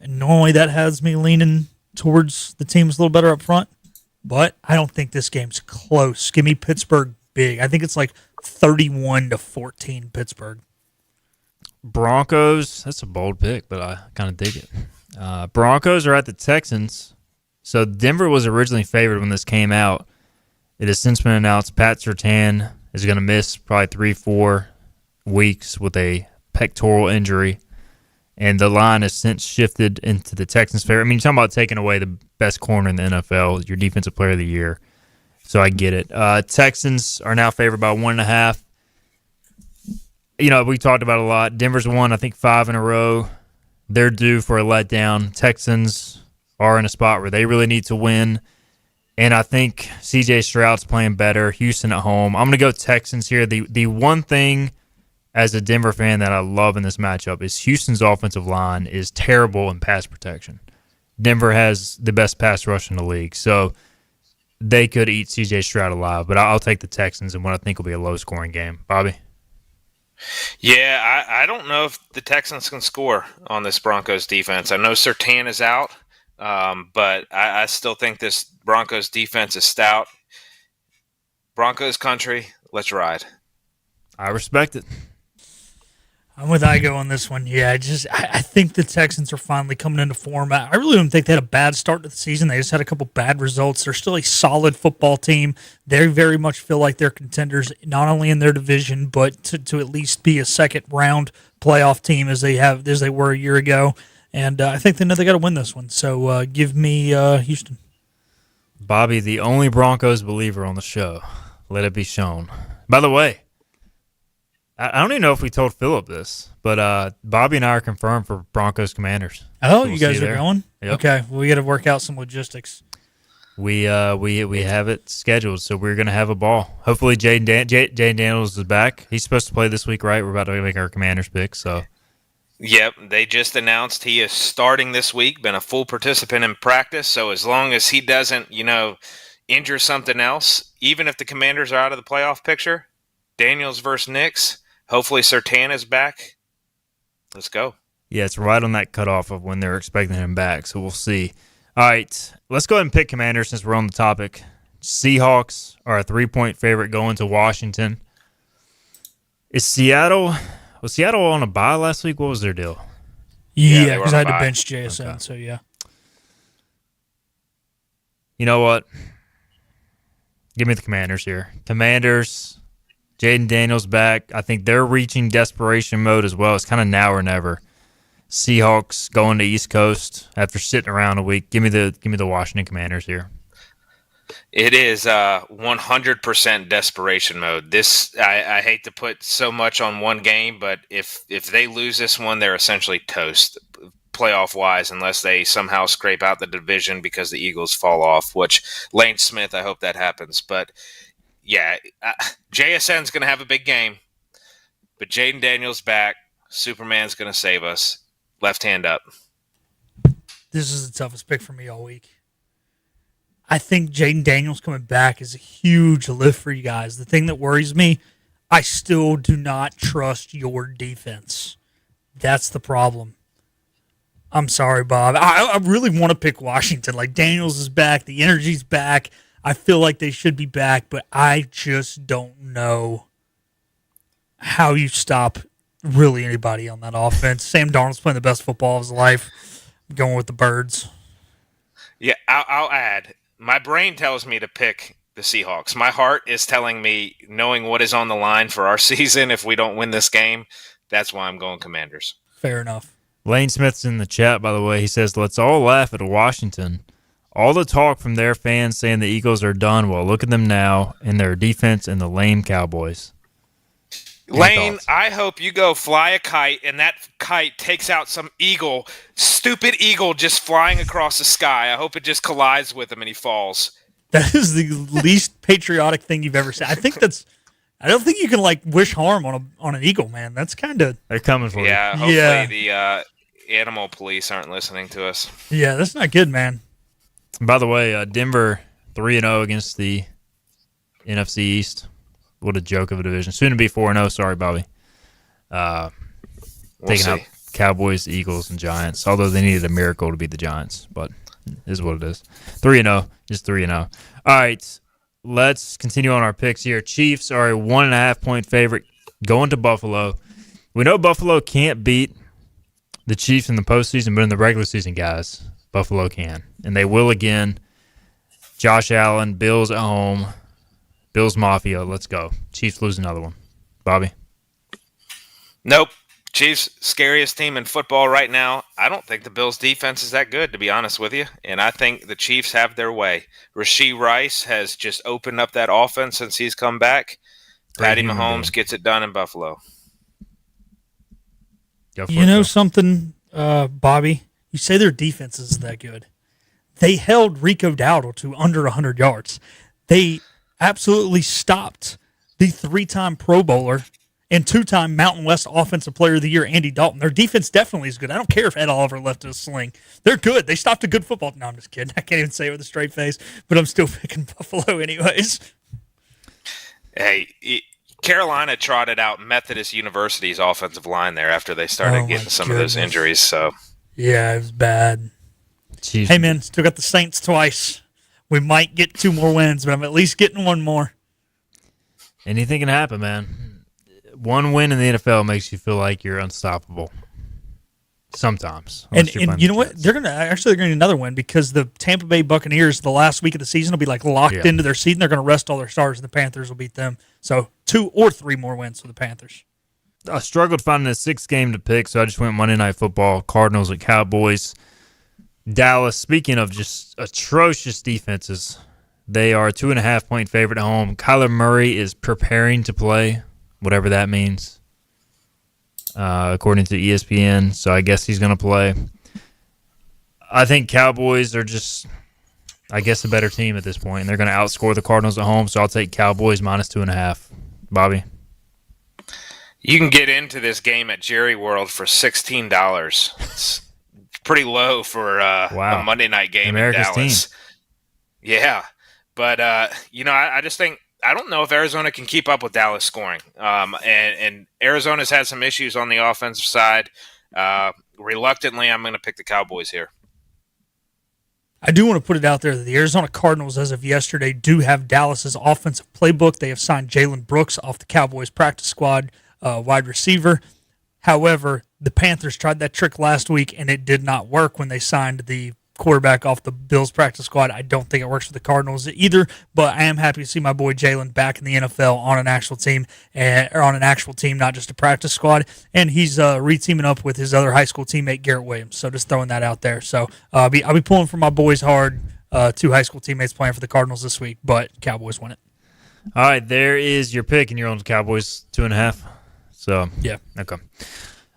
And normally that has me leaning towards the teams a little better up front. But I don't think this game's close. Give me Pittsburgh big. I think it's like 31-14 Pittsburgh. Broncos, that's a bold pick, but I kind of dig it. Broncos are at the Texans. So Denver was originally favored when this came out. It has since been announced Pat Surtain is going to miss probably 3-4 weeks with a pectoral injury. And the line has since shifted into the Texans' favor. I mean, you're talking about taking away the best corner in the NFL, your defensive player of the year. So I get it. Texans are now favored by 1.5. We talked about it a lot. Denver's won, I think, 5 in a row. They're due for a letdown. Texans are in a spot where they really need to win. And I think C.J. Stroud's playing better. Houston at home. I'm going to go Texans here. The one thing as a Denver fan that I love in this matchup is Houston's offensive line is terrible in pass protection. Denver has the best pass rush in the league. So they could eat C.J. Stroud alive. But I'll take the Texans in what I think will be a low-scoring game. Bobby? Yeah, I don't know if the Texans can score on this Broncos defense. I know Surtain is out, but I still think this Broncos defense is stout. Broncos country, let's ride. I respect it. I'm with Igo on this one. Yeah, I think the Texans are finally coming into form. I really don't think they had a bad start to the season. They just had a couple bad results. They're still a solid football team. They very much feel like they're contenders, not only in their division, but to at least be a second-round playoff team as they were a year ago. And I think they know they got to win this one. So give me Houston. Bobby, the only Broncos believer on the show. Let it be shown. By the way, I don't even know if we told Philip this, but Bobby and I are confirmed for Broncos Commanders. Oh, So you guys are going? Yep. Okay, well, we got to work out some logistics. We have it scheduled, so we're going to have a ball. Hopefully, Jaden Daniels is back. He's supposed to play this week, right? We're about to make our Commanders pick, so. Yep, they just announced he is starting this week, been a full participant in practice, so as long as he doesn't, injure something else, even if the Commanders are out of the playoff picture, Daniels versus Knicks, hopefully Surtain is back. Let's go. Yeah, it's right on that cutoff of when they're expecting him back, so we'll see. All right, let's go ahead and pick Commanders since we're on the topic. Seahawks are a 3-point favorite going to Washington. Was Seattle on a bye last week? What was their deal? Yeah, because I had to bench JSN, okay. So yeah. You know what? Give me the Commanders here. Commanders, Jaden Daniels back. I think they're reaching desperation mode as well. It's kind of now or never. Seahawks going to East Coast after sitting around a week. Give me the Washington Commanders here. It is 100% desperation mode. This I hate to put so much on one game, but if they lose this one, they're essentially toast playoff wise, unless they somehow scrape out the division because the Eagles fall off. Which Lane Smith, I hope that happens. But yeah, JSN's going to have a big game, but Jaden Daniels back. Superman's going to save us. Left hand up. This is the toughest pick for me all week. I think Jaden Daniels coming back is a huge lift for you guys. The thing that worries me, I still do not trust your defense. That's the problem. I'm sorry, Bob. I really want to pick Washington. Like, Daniels is back. The energy's back. I feel like they should be back, but I just don't know how you stop really anybody on that offense. Sam Darnold's playing the best football of his life. I'm going with the Birds. Yeah, I'll add. My brain tells me to pick the Seahawks. My heart is telling me, knowing what is on the line for our season if we don't win this game, that's why I'm going Commanders. Fair enough. Lane Smith's in the chat, by the way. He says, let's all laugh at Washington. All the talk from their fans saying the Eagles are done. Well, look at them now in their defense and the lame Cowboys. Lane, I hope you go fly a kite and that kite takes out some stupid eagle just flying across the sky. I hope it just collides with him and he falls. That is the least patriotic thing you've ever said. I don't think you can wish harm on an eagle, man. That's kind of... They're coming for you. Yeah, hopefully the animal police aren't listening to us. Yeah, that's not good, man. By the way, Denver 3-0 against the NFC East. What a joke of a division. Soon to be 4-0. Sorry, Bobby. Taking out Cowboys, Eagles, and Giants. Although they needed a miracle to beat the Giants, but it is what it is. 3-0. Just 3-0. All right, let's continue on our picks here. Chiefs are a 1.5-point favorite going to Buffalo. We know Buffalo can't beat the Chiefs in the postseason, but in the regular season, guys, Buffalo can. And they will again. Josh Allen, Bills at home. Bills Mafia, let's go. Chiefs lose another one. Bobby? Nope. Chiefs, scariest team in football right now. I don't think the Bills' defense is that good, to be honest with you. And I think the Chiefs have their way. Rashee Rice has just opened up that offense since he's come back. Patty Mahomes gets it done in Buffalo. You know something, Bobby? You say their defense is that good. They held Rico Dowdle to under 100 yards. They absolutely stopped the 3-time Pro Bowler and 2-time Mountain West Offensive Player of the Year, Andy Dalton. Their defense definitely is good. I don't care if Ed Oliver left a sling. They're good. They stopped a good football. No, I'm just kidding. I can't even say it with a straight face, but I'm still picking Buffalo anyways. Hey, Carolina trotted out Methodist University's offensive line there after they started getting some of those injuries. So yeah, it was bad. Jeez. Hey, man, still got the Saints twice. We might get 2 more wins, but I'm at least getting 1 more. Anything can happen, man. One win in the NFL makes you feel like you're unstoppable. Sometimes. And you know what? They're gonna get another win because the Tampa Bay Buccaneers, the last week of the season, will be like locked into their season. They're going to rest all their stars, and the Panthers will beat them. So 2 or 3 more wins for the Panthers. I struggled finding a 6th game to pick, so I just went Monday Night Football, Cardinals and Cowboys. Dallas, speaking of just atrocious defenses, they are a 2.5-point favorite at home. Kyler Murray is preparing to play, whatever that means, according to ESPN. So I guess he's going to play. I think Cowboys are just, I guess, a better team at this point, and they're going to outscore the Cardinals at home. So I'll take Cowboys minus 2.5. Bobby? You can get into this game at Jerry World for $16. It's pretty low for a Monday night game America's in Dallas. Team. Yeah, but I just think I don't know if Arizona can keep up with Dallas scoring. And Arizona's had some issues on the offensive side. Reluctantly, I'm going to pick the Cowboys here. I do want to put it out there that the Arizona Cardinals, as of yesterday, do have Dallas's offensive playbook. They have signed Jalen Brooks off the Cowboys practice squad, wide receiver. However, the Panthers tried that trick last week, and it did not work when they signed the quarterback off the Bills practice squad. I don't think it works for the Cardinals either, but I am happy to see my boy Jalen back in the NFL on an actual team, not just a practice squad. And he's re-teaming up with his other high school teammate Garrett Williams. So just throwing that out there. So I'll be pulling for my boys hard. 2 high school teammates playing for the Cardinals this week, but Cowboys win it. All right, there is your pick, and you're on the Cowboys 2.5. So yeah, okay.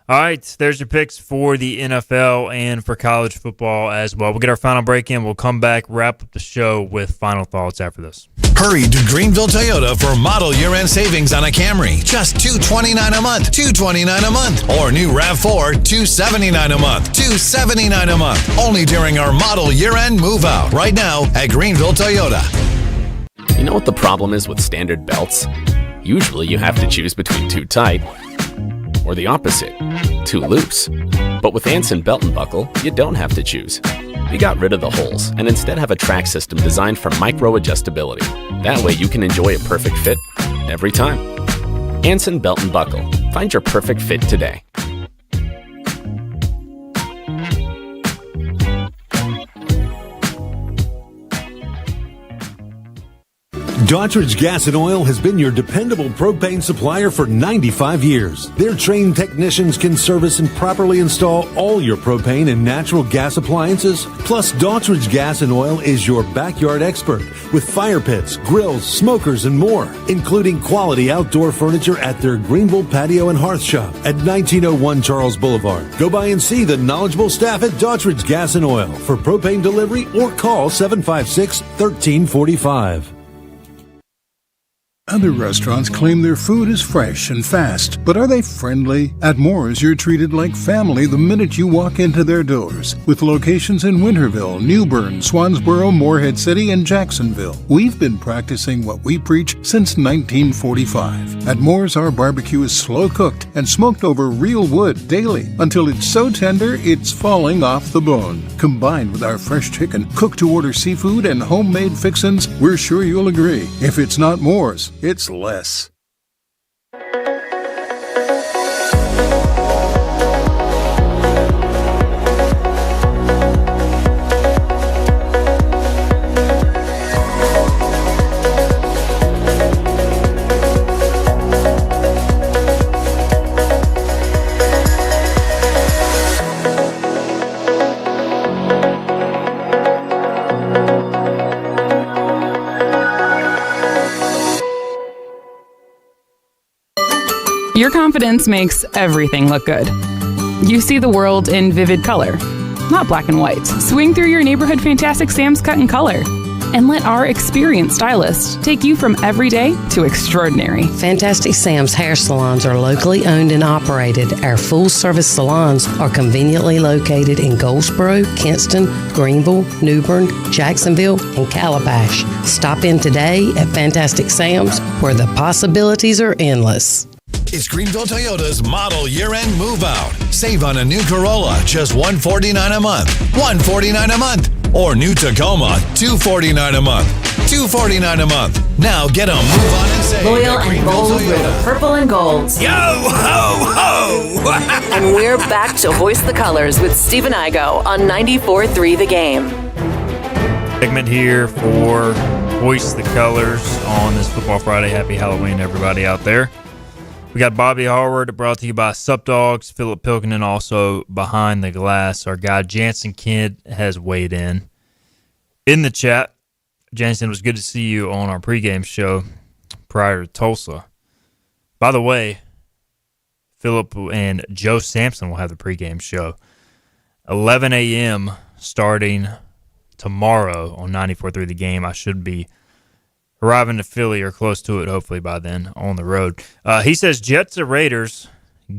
All right, there's your picks for the NFL and for college football as well. We'll get our final break in. We'll come back, wrap up the show with final thoughts after this. Hurry to Greenville Toyota for model year-end savings on a Camry. Just $229 a month. $229 a month. Or new RAV4, $279 a month. $279 a month. Only during our model year-end move-out. Right now at Greenville Toyota. You know what the problem is with standard belts? Usually you have to choose between too tight or the opposite, too loose. But with Anson Belt and Buckle, you don't have to choose. We got rid of the holes and instead have a track system designed for micro-adjustability. That way you can enjoy a perfect fit every time. Anson Belt and Buckle. Find your perfect fit today. Daughtridge Gas and Oil has been your dependable propane supplier for 95 years. Their trained technicians can service and properly install all your propane and natural gas appliances. Plus, Daughtridge Gas and Oil is your backyard expert with fire pits, grills, smokers, and more, including quality outdoor furniture at their Greenville Patio and Hearth Shop at 1901 Charles Boulevard. Go by and see the knowledgeable staff at Daughtridge Gas and Oil for propane delivery or call 756-1345. Other restaurants claim their food is fresh and fast, but are they friendly? At Moore's, you're treated like family the minute you walk into their doors. With locations in Winterville, New Bern, Swansboro, Morehead City, and Jacksonville, we've been practicing what we preach since 1945. At Moore's, our barbecue is slow cooked and smoked over real wood daily until it's so tender it's falling off the bone. Combined with our fresh chicken, cooked-to-order seafood, and homemade fixins, we're sure you'll agree. If it's not Moore's, it's less. Your confidence makes everything look good. You see the world in vivid color, not black and white. Swing through your neighborhood Fantastic Sam's cut in color. And let our experienced stylists take you from everyday to extraordinary. Fantastic Sam's hair salons are locally owned and operated. Our full-service salons are conveniently located in Goldsboro, Kinston, Greenville, New Bern, Jacksonville, and Calabash. Stop in today at Fantastic Sam's, where the possibilities are endless. It's Greenville Toyota's model year-end move-out. Save on a new Corolla, just $149 a month. $149 a month. Or new Tacoma, $249 a month. $249 a month. Now get a move on and save. Loyal and bold with purple and golds. Yo ho ho! And we're back to Hoist the Colors with Steve and Igo on 94.3 The Game. Segment here for Hoist the Colors on this Football Friday. Happy Halloween, everybody out there. We got Bobby Harward, brought to you by Sup Dogs, Philip Pilkington, also behind the glass. Our guy Jansen Kidd has weighed in the chat. Jansen, it was good to see you on our pregame show prior to Tulsa. By the way, Philip and Joe Sampson will have the pregame show 11 a.m. starting tomorrow on 94.3 The Game. I should be arriving to Philly or close to it, hopefully by then, on the road. He says, Jets or Raiders,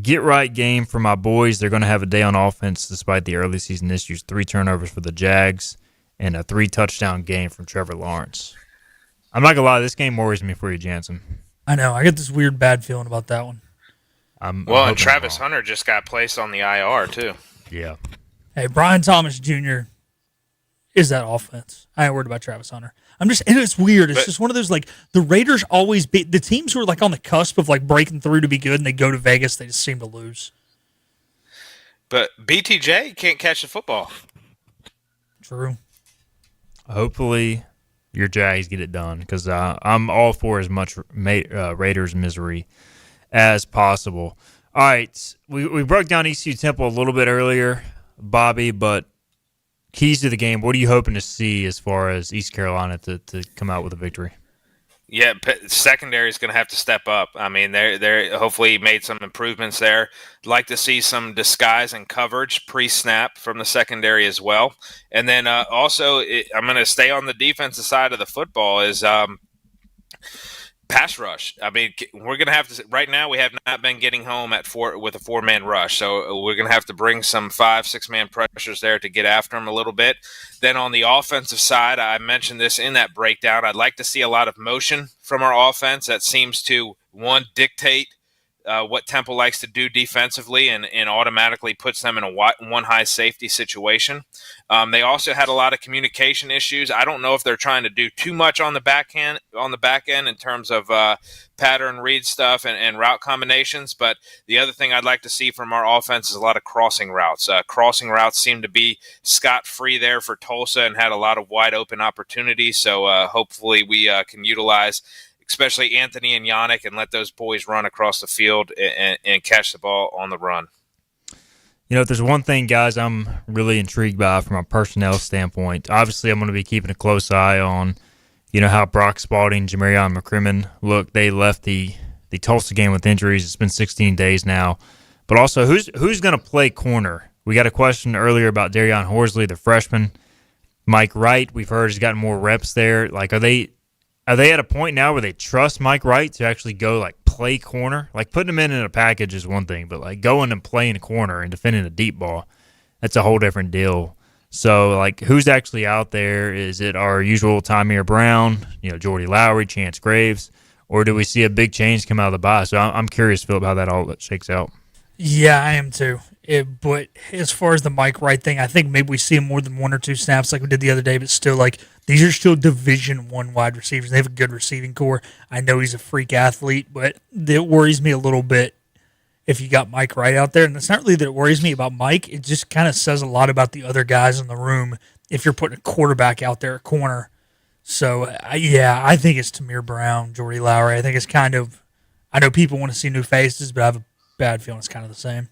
get right game for my boys. They're going to have a day on offense despite the early season issues. 3 turnovers for the Jags and a 3-touchdown game from Trevor Lawrence. I'm not going to lie, this game worries me for you, Jansen. I know. I get this weird bad feeling about that one. And Travis Hunter just got placed on the IR, too. Yeah. Hey, Brian Thomas Jr. is that offense. I ain't worried about Travis Hunter. And it's weird. It's just one of those, like, the Raiders always beat the teams who are, like, on the cusp of, like, breaking through to be good and they go to Vegas, they just seem to lose. But BTJ can't catch the football. True. Hopefully your Jags get it done because I'm all for as much Raiders misery as possible. All right. We broke down ECU-Temple a little bit earlier, Bobby, but keys to the game, what are you hoping to see as far as East Carolina to come out with a victory? Yeah, secondary is going to have to step up. I mean, they're hopefully made some improvements there. I'd like to see some disguise and coverage pre-snap from the secondary as well. And then also, I'm going to stay on the defensive side of the football is pass rush. I mean, we're going to have to – right now we have not been getting home with a 4-man rush. So we're going to have to bring some 5-6-man pressures there to get after them a little bit. Then on the offensive side, I mentioned this in that breakdown, I'd like to see a lot of motion from our offense that seems to, one, dictate what Temple likes to do defensively and automatically puts them in a one high safety situation. They also had a lot of communication issues. I don't know if they're trying to do too much on the back end in terms of pattern read stuff and route combinations. But the other thing I'd like to see from our offense is a lot of crossing routes. Crossing routes seem to be scot-free there for Tulsa and had a lot of wide open opportunities. So hopefully we can utilize especially Anthony and Yannick, and let those boys run across the field and catch the ball on the run. You know, if there's one thing, guys, I'm really intrigued by from a personnel standpoint, obviously I'm going to be keeping a close eye on, you know, how Brock Spalding, Jamarion McCrimmon look. They left the Tulsa game with injuries. It's been 16 days now. But also, who's going to play corner? We got a question earlier about Darion Horsley, the freshman. Mike Wright, we've heard, has gotten more reps there. Like, are they at a point now where they trust Mike Wright to actually go, like, play corner? Like, putting him in a package is one thing, but, like, going and playing corner and defending a deep ball, that's a whole different deal. So, like, who's actually out there? Is it our usual Tymier Brown, you know, Jordy Lowry, Chance Graves, or do we see a big change come out of the bye? So I'm curious, Philip, how that all shakes out. Yeah, I am too. But as far as the Mike Wright thing, I think maybe we see him more than 1 or 2 snaps like we did the other day, but still, like, these are still Division I wide receivers. They have a good receiving core. I know he's a freak athlete, but it worries me a little bit if you got Mike Wright out there. And it's not really that it worries me about Mike. It just kind of says a lot about the other guys in the room if you're putting a quarterback out there at corner. So, I think it's Tymier Brown, Jordy Lowry. I think it's kind of – I know people want to see new faces, but I have a bad feeling it's kind of the same.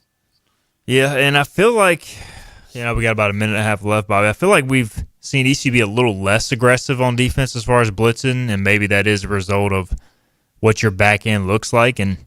Yeah, and I feel like, you know, we got about a minute and a half left, Bobby. I feel like we've seen ECU be a little less aggressive on defense as far as blitzing, and maybe that is a result of what your back end looks like. And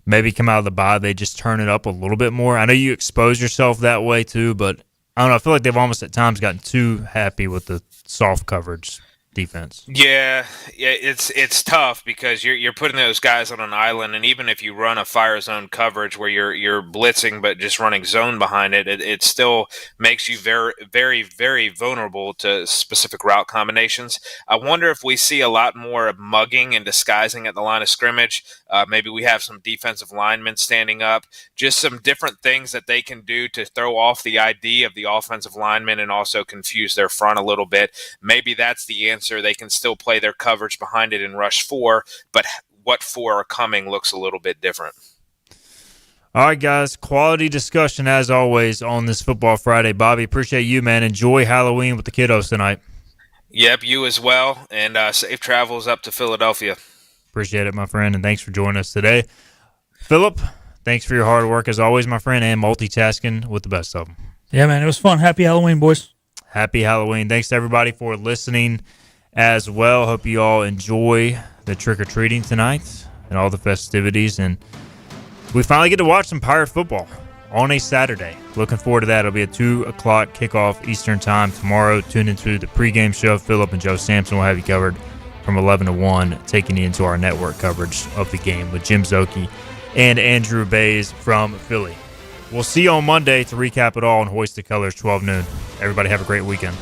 maybe come out of the bye, they just turn it up a little bit more. I know you expose yourself that way too, but I don't know. I feel like they've almost at times gotten too happy with the soft coverage defense. Yeah, it's tough because you're putting those guys on an island, and even if you run a fire zone coverage where you're blitzing but just running zone behind it, it still makes you very, very, very vulnerable to specific route combinations. I wonder if we see a lot more of mugging and disguising at the line of scrimmage. Maybe we have some defensive linemen standing up, just some different things that they can do to throw off the ID of the offensive linemen and also confuse their front a little bit. Maybe that's the answer. They can still play their coverage behind it in rush 4, but what 4 are coming looks a little bit different. All right, guys, quality discussion as always on this Football Friday. Bobby, appreciate you, man. Enjoy Halloween with the kiddos tonight. Yep, you as well, and safe travels up to Philadelphia. Appreciate it, my friend, and thanks for joining us today. Philip, thanks for your hard work as always, my friend, and multitasking with the best of them. Yeah, man, it was fun. Happy Halloween, boys. Happy Halloween. Thanks to everybody for listening as well. Hope you all enjoy the trick-or-treating tonight and all the festivities. And we finally get to watch some Pirate football on a Saturday. Looking forward to that. It'll be a 2 o'clock kickoff Eastern time tomorrow. Tune into the pregame show. Philip and Joe Sampson will have you covered from 11 to 1, taking you into our network coverage of the game with Jim Zoki and Andrew Bays from Philly. We'll see you on Monday to recap it all and hoist the colors 12 noon. Everybody have a great weekend.